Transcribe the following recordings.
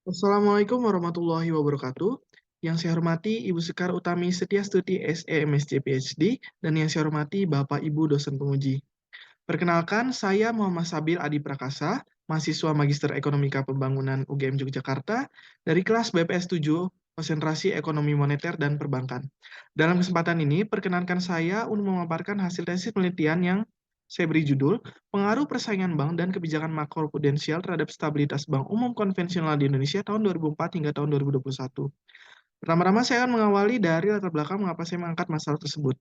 Assalamualaikum warahmatullahi wabarakatuh. Yang saya hormati Ibu Sekar Utami Setiastuti SE MSc PhD dan yang saya hormati Bapak Ibu dosen penguji. Perkenalkan, saya Muhammad Sabil Adi Prakasa, mahasiswa Magister Ekonomika Pembangunan UGM Yogyakarta dari kelas BPS 7, Konsentrasi Ekonomi Moneter dan Perbankan. Dalam kesempatan ini, perkenankan saya untuk memaparkan hasil tesis penelitian yang saya beri judul Pengaruh Persaingan Bank dan Kebijakan Makroprudensial terhadap Stabilitas Bank Umum Konvensional di Indonesia tahun 2004 hingga tahun 2021. Pertama-tama saya akan mengawali dari latar belakang mengapa saya mengangkat masalah tersebut.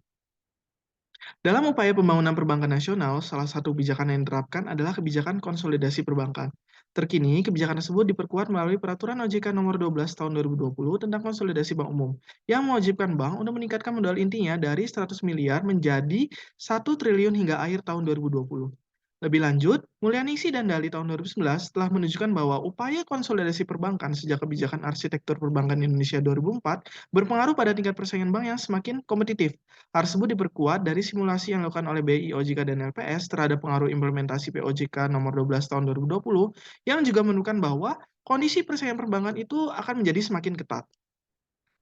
Dalam upaya pembangunan perbankan nasional, salah satu kebijakan yang diterapkan adalah kebijakan konsolidasi perbankan. Terkini, kebijakan tersebut diperkuat melalui Peraturan OJK Nomor 12 Tahun 2020 tentang konsolidasi bank umum, yang mewajibkan bank untuk meningkatkan modal intinya dari 100 miliar menjadi 1 triliun hingga akhir tahun 2020. Lebih lanjut, Mulyaningsih dan Dali tahun 2011 telah menunjukkan bahwa upaya konsolidasi perbankan sejak kebijakan arsitektur perbankan Indonesia 2004 berpengaruh pada tingkat persaingan bank yang semakin kompetitif. Hal tersebut diperkuat dari simulasi yang dilakukan oleh BI, OJK, dan LPS terhadap pengaruh implementasi POJK nomor 12 tahun 2020 yang juga menunjukkan bahwa kondisi persaingan perbankan itu akan menjadi semakin ketat.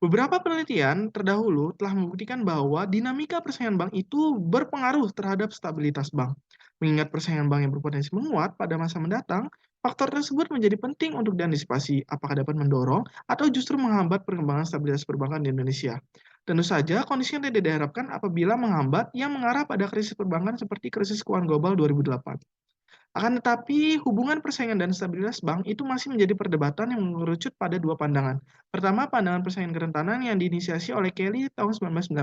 Beberapa penelitian terdahulu telah membuktikan bahwa dinamika persaingan bank itu berpengaruh terhadap stabilitas bank. Mengingat persaingan bank yang berpotensi menguat pada masa mendatang, faktor tersebut menjadi penting untuk diantisipasi apakah dapat mendorong atau justru menghambat perkembangan stabilitas perbankan di Indonesia. Tentu saja, kondisi yang tidak diharapkan apabila menghambat yang mengarah pada krisis perbankan seperti krisis keuangan global 2008. Akan tetapi, hubungan persaingan dan stabilitas bank itu masih menjadi perdebatan yang mengerucut pada dua pandangan. Pertama, pandangan persaingan kerentanan yang diinisiasi oleh Kelly tahun 1990,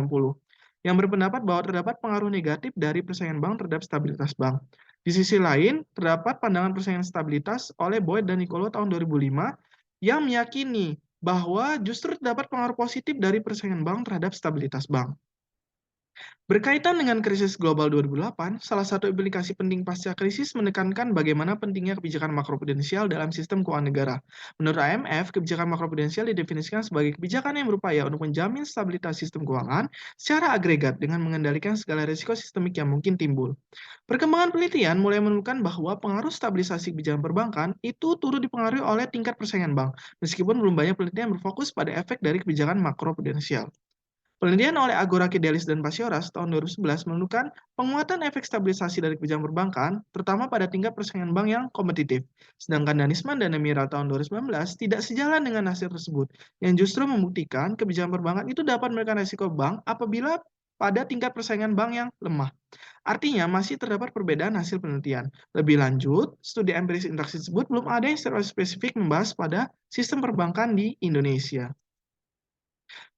yang berpendapat bahwa terdapat pengaruh negatif dari persaingan bank terhadap stabilitas bank. Di sisi lain, terdapat pandangan persaingan stabilitas oleh Boyd dan Nicolo tahun 2005, yang meyakini bahwa justru terdapat pengaruh positif dari persaingan bank terhadap stabilitas bank. Berkaitan dengan krisis global 2008, salah satu implikasi penting pasca krisis menekankan bagaimana pentingnya kebijakan makroprudensial dalam sistem keuangan negara. Menurut IMF, kebijakan makroprudensial didefinisikan sebagai kebijakan yang berupaya untuk menjamin stabilitas sistem keuangan secara agregat dengan mengendalikan segala risiko sistemik yang mungkin timbul. Perkembangan penelitian mulai menemukan bahwa pengaruh stabilisasi kebijakan perbankan itu turut dipengaruhi oleh tingkat persaingan bank, meskipun belum banyak penelitian yang berfokus pada efek dari kebijakan makroprudensial. Penelitian oleh Agora Kidelis dan Pasioras tahun 2011 menunjukkan penguatan efek stabilisasi dari kebijakan perbankan, terutama pada tingkat persaingan bank yang kompetitif. Sedangkan Danisman dan Emira tahun 2019 tidak sejalan dengan hasil tersebut, yang justru membuktikan kebijakan perbankan itu dapat menekan risiko bank apabila pada tingkat persaingan bank yang lemah. Artinya, masih terdapat perbedaan hasil penelitian. Lebih lanjut, studi empiris interaksi tersebut belum ada yang secara spesifik membahas pada sistem perbankan di Indonesia.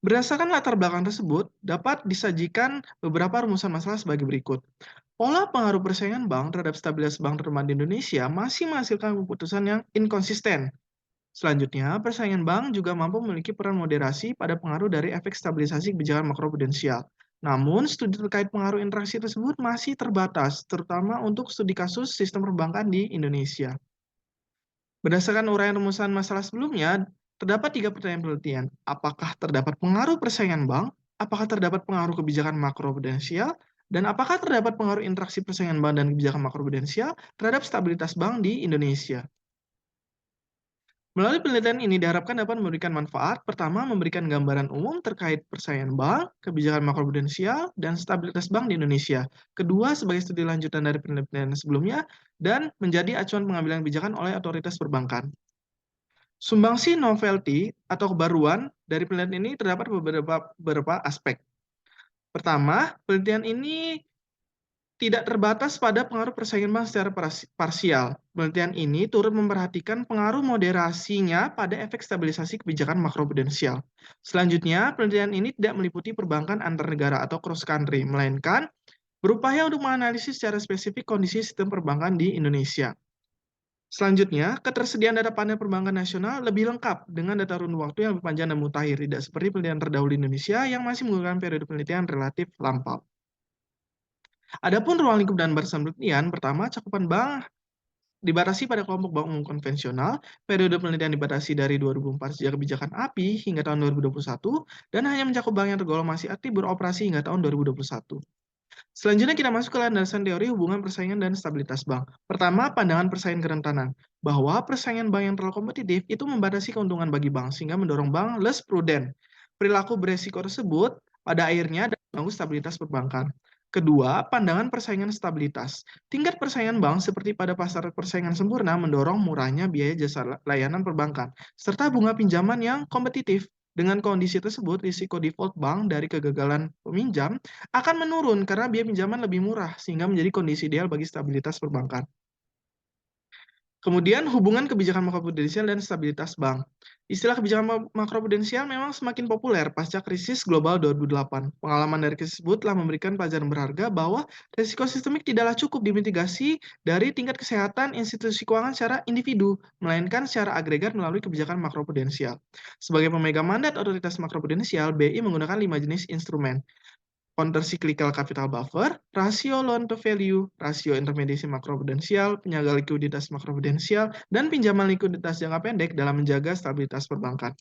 Berdasarkan latar belakang tersebut, dapat disajikan beberapa rumusan masalah sebagai berikut. Pola pengaruh persaingan bank terhadap stabilitas bank terutama di Indonesia masih menghasilkan keputusan yang inkonsisten. Selanjutnya, persaingan bank juga mampu memiliki peran moderasi pada pengaruh dari efek stabilisasi kebijakan makroprudensial. Namun, studi terkait pengaruh interaksi tersebut masih terbatas, terutama untuk studi kasus sistem perbankan di Indonesia. Berdasarkan uraian rumusan masalah sebelumnya, terdapat 3 pertanyaan penelitian. Apakah terdapat pengaruh persaingan bank? Apakah terdapat pengaruh kebijakan makroprudensial? Dan apakah terdapat pengaruh interaksi persaingan bank dan kebijakan makroprudensial terhadap stabilitas bank di Indonesia? Melalui penelitian ini diharapkan dapat memberikan manfaat, pertama memberikan gambaran umum terkait persaingan bank, kebijakan makroprudensial, dan stabilitas bank di Indonesia. Kedua, sebagai studi lanjutan dari penelitian sebelumnya, dan menjadi acuan pengambilan kebijakan oleh otoritas perbankan. Sumbangsi novelty atau kebaruan dari penelitian ini terdapat beberapa aspek. Pertama, penelitian ini tidak terbatas pada pengaruh persaingan bank secara parsial. Penelitian ini turut memperhatikan pengaruh moderasinya pada efek stabilisasi kebijakan makroprudensial. Selanjutnya, penelitian ini tidak meliputi perbankan antar negara atau cross country, melainkan berupaya untuk menganalisis secara spesifik kondisi sistem perbankan di Indonesia. Selanjutnya, ketersediaan data panel perbankan nasional lebih lengkap dengan data runut waktu yang lebih panjang dan mutakhir, tidak seperti penelitian terdahulu di Indonesia yang masih menggunakan periode penelitian relatif lampau. Adapun ruang lingkup dan batasan penelitian, pertama, cakupan bank dibatasi pada kelompok bank umum konvensional, periode penelitian dibatasi dari 2004 sejak kebijakan API hingga tahun 2021, dan hanya mencakup bank yang tergolong masih aktif beroperasi hingga tahun 2021. Selanjutnya kita masuk ke landasan teori hubungan persaingan dan stabilitas bank. Pertama, pandangan persaingan kerentanan. bahwa persaingan bank yang terlalu kompetitif itu membatasi keuntungan bagi bank, sehingga mendorong bank less prudent. Perilaku beresiko tersebut pada akhirnya dapat mengganggu stabilitas perbankan. Kedua, pandangan persaingan stabilitas. Tingkat persaingan bank seperti pada pasar persaingan sempurna mendorong murahnya biaya jasa layanan perbankan, serta bunga pinjaman yang kompetitif. Dengan kondisi tersebut, risiko default bank dari kegagalan peminjam akan menurun karena biaya pinjaman lebih murah, sehingga menjadi kondisi ideal bagi stabilitas perbankan. Kemudian hubungan kebijakan makroprudensial dan stabilitas bank. Istilah kebijakan makroprudensial memang semakin populer pasca krisis global 2008. Pengalaman dari krisis tersebut telah memberikan pelajaran berharga bahwa risiko sistemik tidaklah cukup dimitigasi dari tingkat kesehatan institusi keuangan secara individu, melainkan secara agregat melalui kebijakan makroprudensial. Sebagai pemegang mandat otoritas makroprudensial, BI menggunakan 5 jenis instrumen: countercyclical capital buffer, rasio loan to value, rasio intermediasi makroprudensial, penjaga likuiditas makroprudensial, dan pinjaman likuiditas jangka pendek dalam menjaga stabilitas perbankan.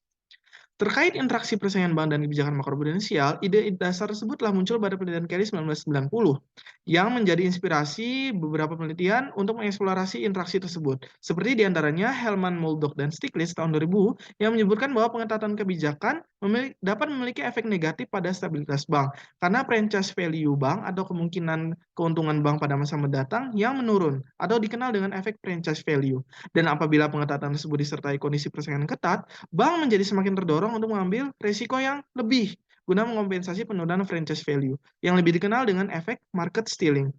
Terkait interaksi persaingan bank dan kebijakan makroprudensial, ide dasar tersebut telah muncul pada penelitian Kelly 1990 yang menjadi inspirasi beberapa penelitian untuk mengeksplorasi interaksi tersebut. Seperti diantaranya Hellman, Muldock, dan Stiglitz tahun 2000 yang menyebutkan bahwa pengetatan kebijakan dapat memiliki efek negatif pada stabilitas bank karena franchise value bank atau kemungkinan keuntungan bank pada masa mendatang yang menurun atau dikenal dengan efek franchise value. Dan apabila pengetatan tersebut disertai kondisi persaingan ketat, bank menjadi semakin terdorong untuk mengambil risiko yang lebih guna mengompensasi penurunan franchise value yang lebih dikenal dengan efek market stealing.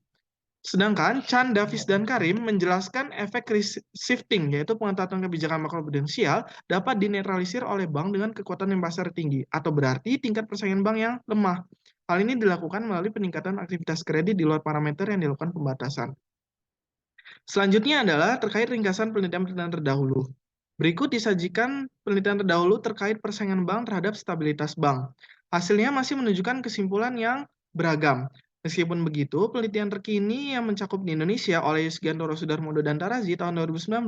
Sedangkan Chan, Davis, dan Karim menjelaskan efek risk shifting, yaitu pengetatan kebijakan makroprudensial dapat dinetralisir oleh bank dengan kekuatan yang pasar tinggi, atau berarti tingkat persaingan bank yang lemah. Hal ini dilakukan melalui peningkatan aktivitas kredit di luar parameter yang dilakukan pembatasan. Selanjutnya adalah terkait ringkasan penelitian-penelitian terdahulu. Berikut disajikan penelitian terdahulu terkait persaingan bank terhadap stabilitas bank. Hasilnya masih menunjukkan kesimpulan yang beragam. Meskipun begitu, penelitian terkini yang mencakup di Indonesia oleh Yusgiantoro Sudarmodo dan Tarazi tahun 2019,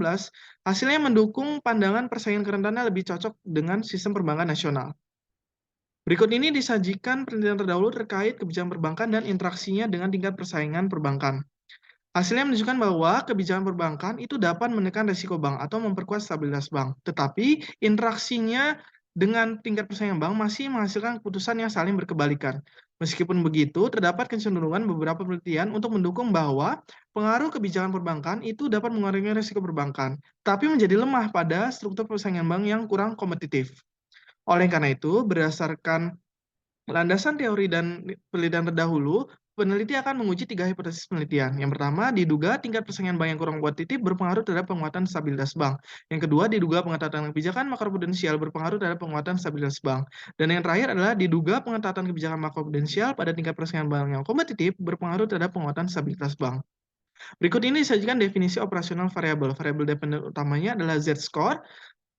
hasilnya mendukung pandangan persaingan kerentanan lebih cocok dengan sistem perbankan nasional. Berikut ini disajikan penelitian terdahulu terkait kebijakan perbankan dan interaksinya dengan tingkat persaingan perbankan. Hasilnya menunjukkan bahwa kebijakan perbankan itu dapat menekan risiko bank atau memperkuat stabilitas bank. Tetapi interaksinya dengan tingkat persaingan bank masih menghasilkan keputusan yang saling berkebalikan. Meskipun begitu, terdapat kecenderungan beberapa penelitian untuk mendukung bahwa pengaruh kebijakan perbankan itu dapat mengurangi risiko perbankan, tapi menjadi lemah pada struktur persaingan bank yang kurang kompetitif. Oleh karena itu, berdasarkan landasan teori dan penelitian terdahulu, peneliti akan menguji 3 hipotesis penelitian. Yang pertama, diduga tingkat persaingan bank yang kurang kompetitif berpengaruh terhadap penguatan stabilitas bank. Yang kedua, diduga pengetatan kebijakan makroprudensial berpengaruh terhadap penguatan stabilitas bank. Dan yang terakhir adalah diduga pengetatan kebijakan makroprudensial pada tingkat persaingan bank yang kompetitif berpengaruh terhadap penguatan stabilitas bank. Berikut ini disajikan definisi operasional variabel. Variabel dependen utamanya adalah Z-score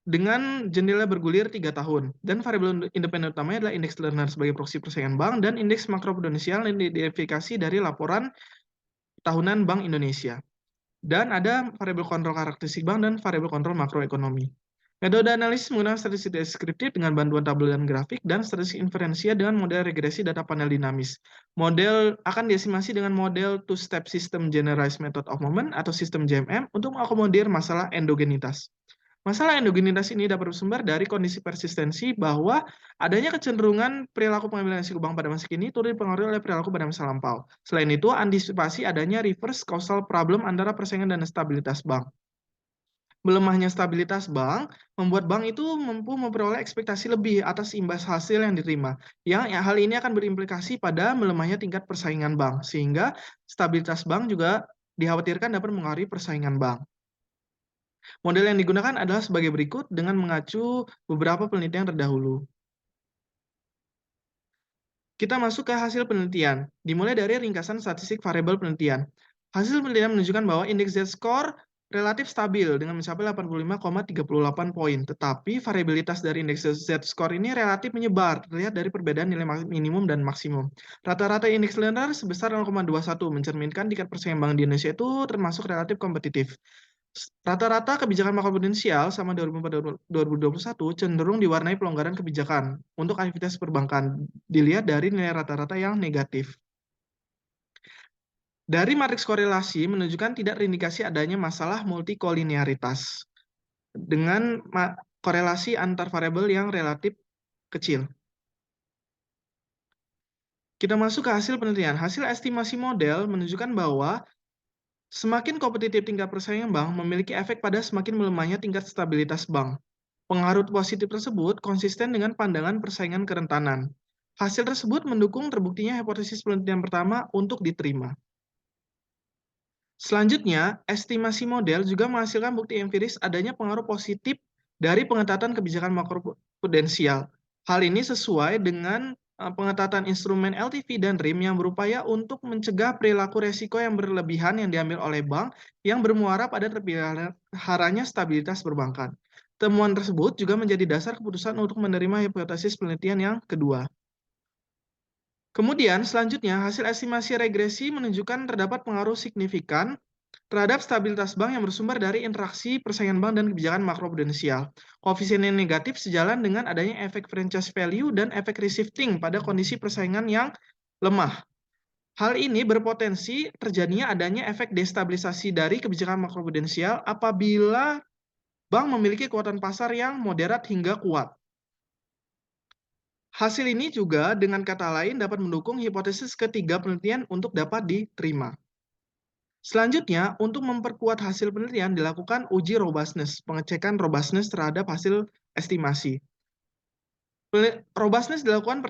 dengan jendela bergulir 3 tahun. Dan variabel independen utamanya adalah indeks Lerner sebagai proksi persaingan bank dan indeks makroprudensial yang diidentifikasi dari laporan tahunan Bank Indonesia. Dan ada variabel kontrol karakteristik bank dan variabel kontrol makroekonomi. Metode analisis menggunakan statistik deskriptif dengan bantuan tabel dan grafik, dan statistik inferensia dengan model regresi data panel dinamis. Model akan diestimasi dengan model two-step system generalized method of moment atau sistem JMM untuk mengakomodir masalah endogenitas. Masalah endogenitas ini dapat bersumber dari kondisi persistensi bahwa adanya kecenderungan perilaku pengambilan risiko bank pada masa kini turut dipengaruhi oleh perilaku pada masa lampau. Selain itu, antisipasi adanya reverse causal problem antara persaingan dan stabilitas bank. Melemahnya stabilitas bank membuat bank itu mampu memperoleh ekspektasi lebih atas imbas hasil yang diterima. Hal ini akan berimplikasi pada melemahnya tingkat persaingan bank, sehingga stabilitas bank juga dikhawatirkan dapat mengaruhi persaingan bank. Model yang digunakan adalah sebagai berikut dengan mengacu beberapa penelitian terdahulu. Kita masuk ke hasil penelitian, dimulai dari ringkasan statistik variabel penelitian. Hasil penelitian menunjukkan bahwa indeks Z-score relatif stabil dengan mencapai 85,38 poin, tetapi variabilitas dari indeks Z-score ini relatif menyebar, terlihat dari perbedaan nilai minimum dan maksimum. Rata-rata indeks Lerner sebesar 0,21, mencerminkan tingkat persaingan bank di Indonesia itu termasuk relatif kompetitif. Rata-rata kebijakan makroprudensial sama 2021 cenderung diwarnai pelonggaran kebijakan untuk aktivitas perbankan, dilihat dari nilai rata-rata yang negatif. Dari matriks korelasi menunjukkan tidak terindikasi adanya masalah multikolinearitas dengan korelasi antar variabel yang relatif kecil. Kita masuk ke hasil penelitian. Hasil estimasi model menunjukkan bahwa semakin kompetitif tingkat persaingan bank memiliki efek pada semakin melemahnya tingkat stabilitas bank. Pengaruh positif tersebut konsisten dengan pandangan persaingan kerentanan. Hasil tersebut mendukung terbuktinya hipotesis penelitian pertama untuk diterima. Selanjutnya, estimasi model juga menghasilkan bukti empiris adanya pengaruh positif dari pengetatan kebijakan makroprudensial. Hal ini sesuai dengan pengetatan instrumen LTV dan RIM yang berupaya untuk mencegah perilaku resiko yang berlebihan yang diambil oleh bank yang bermuara pada terpeliharanya stabilitas perbankan. Temuan tersebut juga menjadi dasar keputusan untuk menerima hipotesis penelitian yang kedua. Kemudian selanjutnya hasil estimasi regresi menunjukkan terdapat pengaruh signifikan terhadap stabilitas bank yang bersumber dari interaksi persaingan bank dan kebijakan makroprudensial. Koefisien yang negatif sejalan dengan adanya efek franchise value dan efek reshifting pada kondisi persaingan yang lemah. Hal ini berpotensi terjadinya adanya efek destabilisasi dari kebijakan makroprudensial apabila bank memiliki kekuatan pasar yang moderat hingga kuat. Hasil ini juga dengan kata lain dapat mendukung hipotesis ketiga penelitian untuk dapat diterima. Selanjutnya, untuk memperkuat hasil penelitian dilakukan uji robustness, pengecekan robustness terhadap hasil estimasi. Robustness dilakukan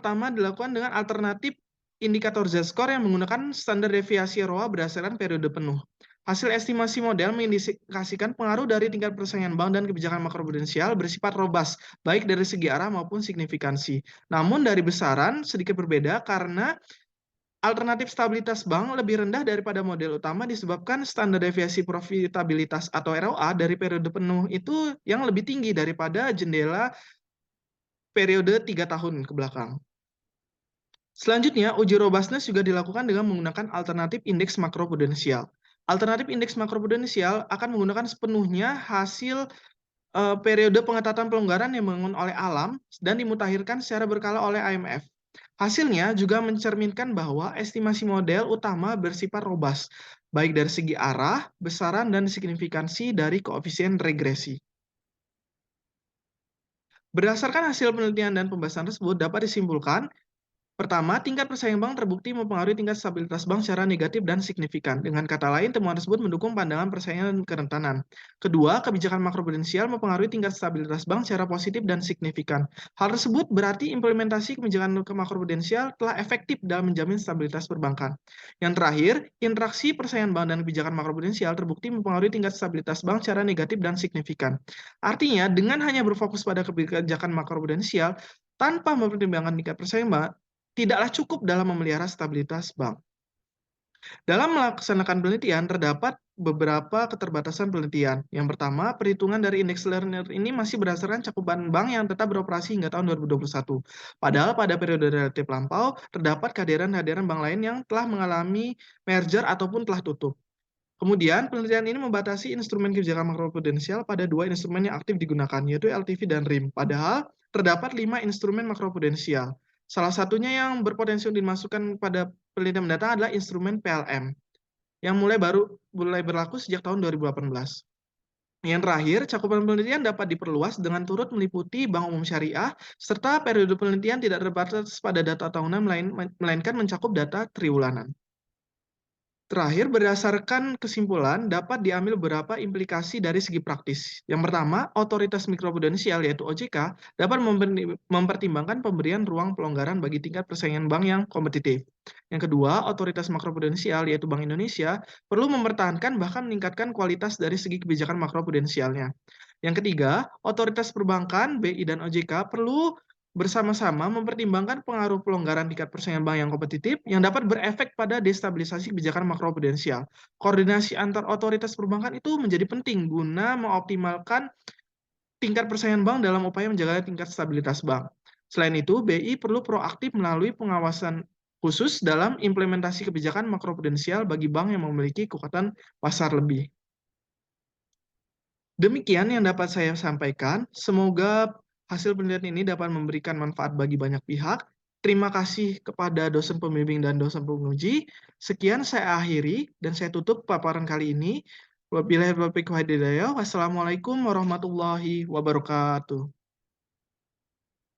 dengan alternatif indikator Z-score yang menggunakan standar deviasi ROA berdasarkan periode penuh. Hasil estimasi model mengindikasikan pengaruh dari tingkat persaingan bank dan kebijakan makroprudensial bersifat robust, baik dari segi arah maupun signifikansi. Namun dari besaran sedikit berbeda karena alternatif stabilitas bank lebih rendah daripada model utama disebabkan standar deviasi profitabilitas atau ROA dari periode penuh itu yang lebih tinggi daripada jendela periode 3 tahun ke belakang. Selanjutnya, uji robustness juga dilakukan dengan menggunakan alternatif indeks makroprudensial. Alternatif indeks makroprudensial akan menggunakan sepenuhnya hasil periode pengetatan pelonggaran yang dibangun oleh alam dan dimutakhirkan secara berkala oleh IMF. Hasilnya juga mencerminkan bahwa estimasi model utama bersifat robust, baik dari segi arah, besaran, dan signifikansi dari koefisien regresi. Berdasarkan hasil penelitian dan pembahasan tersebut dapat disimpulkan pertama, tingkat persaingan bank terbukti mempengaruhi tingkat stabilitas bank secara negatif dan signifikan. Dengan kata lain, temuan tersebut mendukung pandangan persaingan dan kerentanan. Kedua, kebijakan makroprudensial mempengaruhi tingkat stabilitas bank secara positif dan signifikan. Hal tersebut berarti implementasi kebijakan makroprudensial telah efektif dalam menjamin stabilitas perbankan. Yang terakhir, interaksi persaingan bank dan kebijakan makroprudensial terbukti mempengaruhi tingkat stabilitas bank secara negatif dan signifikan. Artinya, dengan hanya berfokus pada kebijakan makroprudensial, tanpa mempertimbangkan tingkat persaingan bank, tidaklah cukup dalam memelihara stabilitas bank. Dalam melaksanakan penelitian, terdapat beberapa keterbatasan penelitian. Yang pertama, perhitungan dari indeks learner ini masih berdasarkan cakupan bank yang tetap beroperasi hingga tahun 2021. Padahal pada periode relatif lampau, terdapat kehadiran bank lain yang telah mengalami merger ataupun telah tutup. Kemudian, penelitian ini membatasi instrumen kebijakan makroprudensial pada dua instrumen yang aktif digunakan, yaitu LTV dan RIM. Padahal, terdapat 5 instrumen makroprudensial. Salah satunya yang berpotensi dimasukkan pada penelitian mendatang adalah instrumen PLM, yang mulai berlaku sejak tahun 2018. Yang terakhir, cakupan penelitian dapat diperluas dengan turut meliputi bank umum syariah, serta periode penelitian tidak terbatas pada data tahunan, melainkan mencakup data triwulanan. Terakhir, berdasarkan kesimpulan, dapat diambil beberapa implikasi dari segi praktis. Yang pertama, otoritas mikroprudensial yaitu OJK dapat mempertimbangkan pemberian ruang pelonggaran bagi tingkat persaingan bank yang kompetitif. Yang kedua, otoritas makroprudensial yaitu Bank Indonesia perlu mempertahankan bahkan meningkatkan kualitas dari segi kebijakan makroprudensialnya. Yang ketiga, otoritas perbankan, BI dan OJK perlu bersama-sama mempertimbangkan pengaruh pelonggaran tingkat persaingan bank yang kompetitif yang dapat berefek pada destabilisasi kebijakan makroprudensial. Koordinasi antar otoritas perbankan itu menjadi penting guna mengoptimalkan tingkat persaingan bank dalam upaya menjaga tingkat stabilitas bank. Selain itu, BI perlu proaktif melalui pengawasan khusus dalam implementasi kebijakan makroprudensial bagi bank yang memiliki kekuatan pasar lebih. Demikian yang dapat saya sampaikan. Semoga hasil penelitian ini dapat memberikan manfaat bagi banyak pihak. Terima kasih kepada dosen pembimbing dan dosen penguji. Sekian saya akhiri dan saya tutup paparan kali ini. Wabillahi taufiq wal hidayah. Wassalamualaikum warahmatullahi wabarakatuh.